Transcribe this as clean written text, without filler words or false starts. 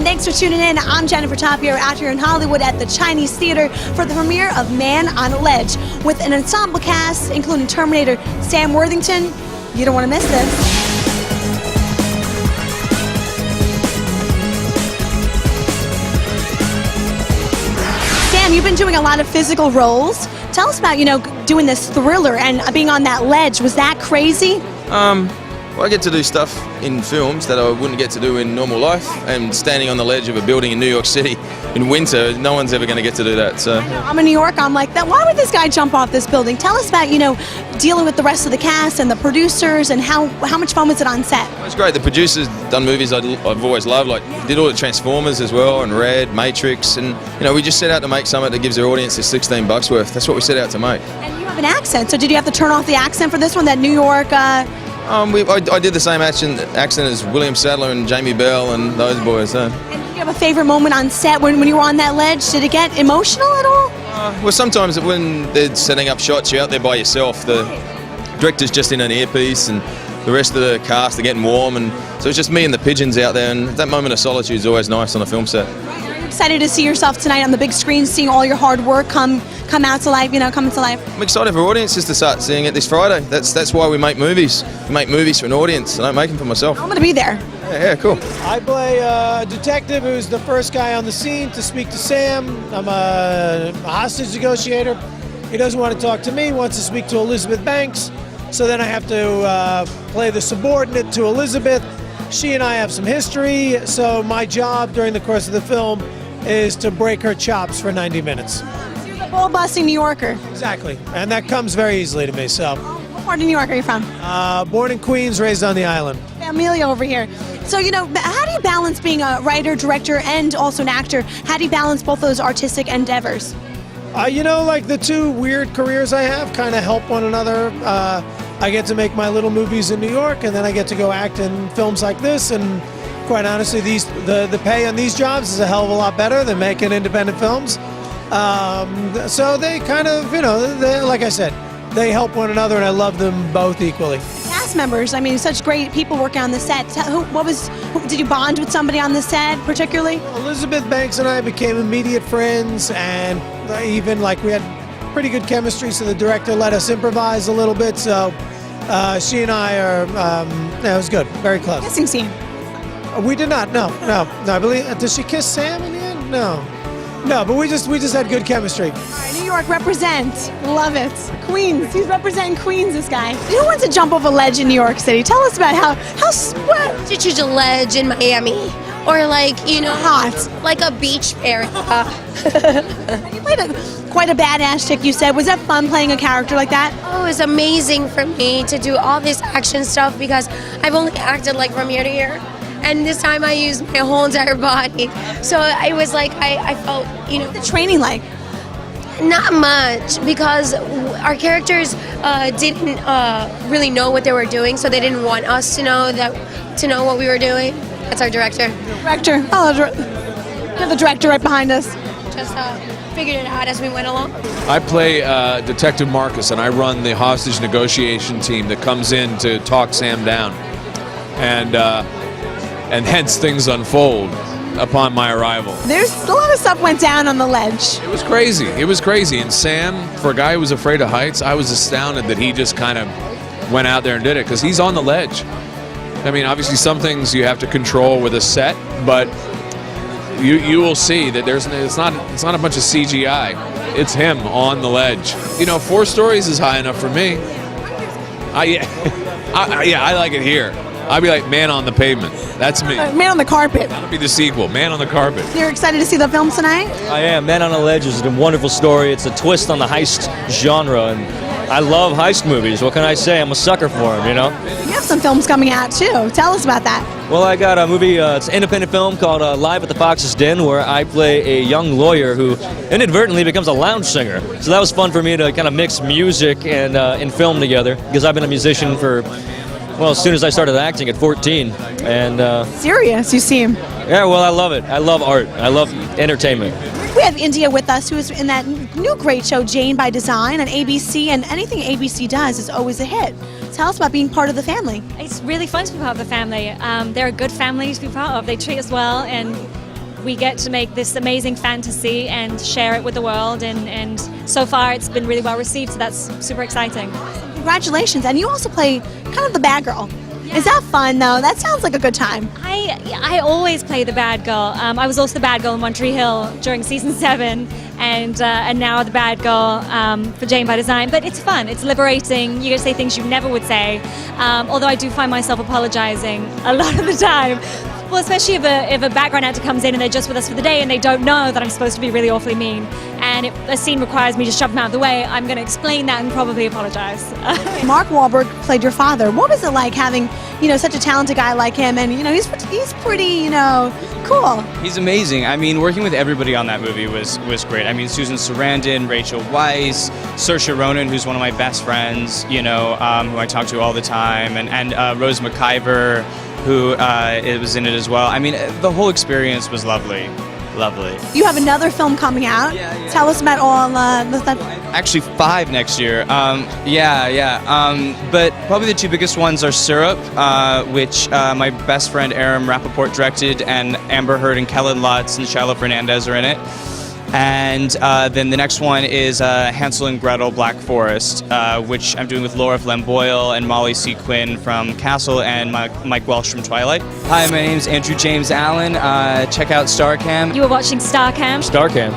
everyone. Thanks for tuning in. I'm Jennifer Tapiero out here in Hollywood at the Chinese Theater for the premiere of Man on a Ledge with an ensemble cast including Terminator Sam Worthington. You don't want to miss this. You've been doing a lot of physical roles. Tell us about, doing this thriller and being on that ledge. Was that crazy? Well, I get to do stuff in films that I wouldn't get to do in normal life, and standing on the ledge of a building in New York City in winter, no one's ever going to get to do that. So I'm in New York, I'm like, why would this guy jump off this building? Tell us about, dealing with the rest of the cast and the producers, and how much fun was it on set? It's great. The producers done movies I've always loved, like did all the Transformers as well, and Red, Matrix, and we just set out to make something that gives their audience their $16 worth. That's what we set out to make. And you have an accent, so did you have to turn off the accent for this one, that New York? I did the same accent as William Sadler and Jamie Bell and those boys. And did you have a favorite moment on set when you were on that ledge? Did it get emotional at all? Well, sometimes when they're setting up shots, you're out there by yourself. The director's just in an earpiece, and the rest of the cast are getting warm, and so it's just me and the pigeons out there. And that moment of solitude is always nice on a film set. Are you excited to see yourself tonight on the big screen, seeing all your hard work come out to life, coming to life? I'm excited for audiences to start seeing it this Friday. That's why we make movies. We make movies for an audience. I don't make them for myself. I'm going to be there. Yeah, cool. I play a detective who's the first guy on the scene to speak to Sam. I'm a hostage negotiator. He doesn't want to talk to me, wants to speak to Elizabeth Banks. So then I have to play the subordinate to Elizabeth. She and I have some history, so my job during the course of the film is to break her chops for 90 minutes. Bull-busting New Yorker. Exactly, and that comes very easily to me. So, what part of New York are you from? Born in Queens, raised on the island. Amelia over here. So, how do you balance being a writer, director, and also an actor? How do you balance both those artistic endeavors? Like the two weird careers I have kind of help one another. I get to make my little movies in New York, and then I get to go act in films like this. And quite honestly, the pay on these jobs is a hell of a lot better than making independent films. So they kind of, like I said, they help one another, and I love them both equally. Cast members, such great people working on the set. Did you bond with somebody on the set particularly? Elizabeth Banks and I became immediate friends, and even we had pretty good chemistry, so the director let us improvise a little bit. So she and I are, it was good, very close. Kissing scene? We did not, no. I believe, did she kiss Sam in the end? No, but we just had good chemistry. All right, New York represent. Love it. Queens. He's representing Queens, this guy. Who wants to jump off a ledge in New York City? Tell us about what? To choose a ledge in Miami, or hot, like a beach area. You played quite a badass chick, you said. Was that fun playing a character like that? Oh, it's amazing for me to do all this action stuff because I've only acted from year to year. And this time I used my whole entire body. So it was I felt, What's the training like? Not much, because our characters didn't really know what they were doing, so they didn't want us to know what we were doing. That's our director. Director. Oh, you have the director right behind us. Just figured it out as we went along. I play Detective Marcus, and I run the hostage negotiation team that comes in to talk Sam down. And hence things unfold upon my arrival. There's a lot of stuff went down on the ledge. It was crazy. And Sam, for a guy who was afraid of heights, I was astounded that he just kind of went out there and did it, because he's on the ledge. Obviously some things you have to control with a set, but you will see that it's not a bunch of CGI. It's him on the ledge. 4 stories is high enough for me. I like it here. I'd be like Man on the Pavement. That's me. Man on the Carpet. That'll be the sequel, Man on the Carpet. You're excited to see the film tonight? I am. Man on a Ledge is a wonderful story. It's a twist on the heist genre, and I love heist movies. What can I say? I'm a sucker for them, You have some films coming out, too. Tell us about that. Well, I got a movie, it's an independent film called Live at the Fox's Den, where I play a young lawyer who inadvertently becomes a lounge singer. So that was fun for me to kind of mix music and film together, because I've been a musician for, as soon as I started acting at 14. And serious, you seem. Yeah, well, I love it. I love art. I love entertainment. We have India with us, who is in that new great show, Jane by Design, on ABC, and anything ABC does is always a hit. Tell us about being part of the family. It's really fun to be part of the family. They're a good family to be part of. They treat us well, and we get to make this amazing fantasy and share it with the world, and so far it's been really well received, so that's super exciting. Congratulations. And you also play kind of the bad girl. Is that fun, though? That sounds like a good time. I always play the bad girl. I was also the bad girl in One Tree Hill during season 7, and now the bad girl for Jane by Design. But it's fun. It's liberating. You get to say things you never would say. Although I do find myself apologizing a lot of the time. Well, especially if a background actor comes in and they're just with us for the day and they don't know that I'm supposed to be really awfully mean, and if a scene requires me to shove them out of the way, I'm going to explain that and probably apologize. Mark Wahlberg played your father. What was it like having, such a talented guy like him? And, he's pretty, cool. He's amazing. I mean, working with everybody on that movie was great. I mean, Susan Sarandon, Rachel Weisz, Saoirse Ronan, who's one of my best friends, who I talk to all the time, and Rose McIver, who was in it as well. I mean, the whole experience was lovely. Lovely. You have another film coming out. Yeah. Tell us about all the stuff. Actually, 5 next year. But probably the 2 biggest ones are Syrup, which my best friend Aram Rappaport directed, and Amber Heard and Kellen Lutz and Shiloh Fernandez are in it. And then the next one is Hansel and Gretel Black Forest, which I'm doing with Laura Flynn Boyle and Molly C. Quinn from Castle and Mike Welsh from Twilight. Hi, my name's Andrew James Allen. Check out StarCam. You were watching StarCam. StarCam.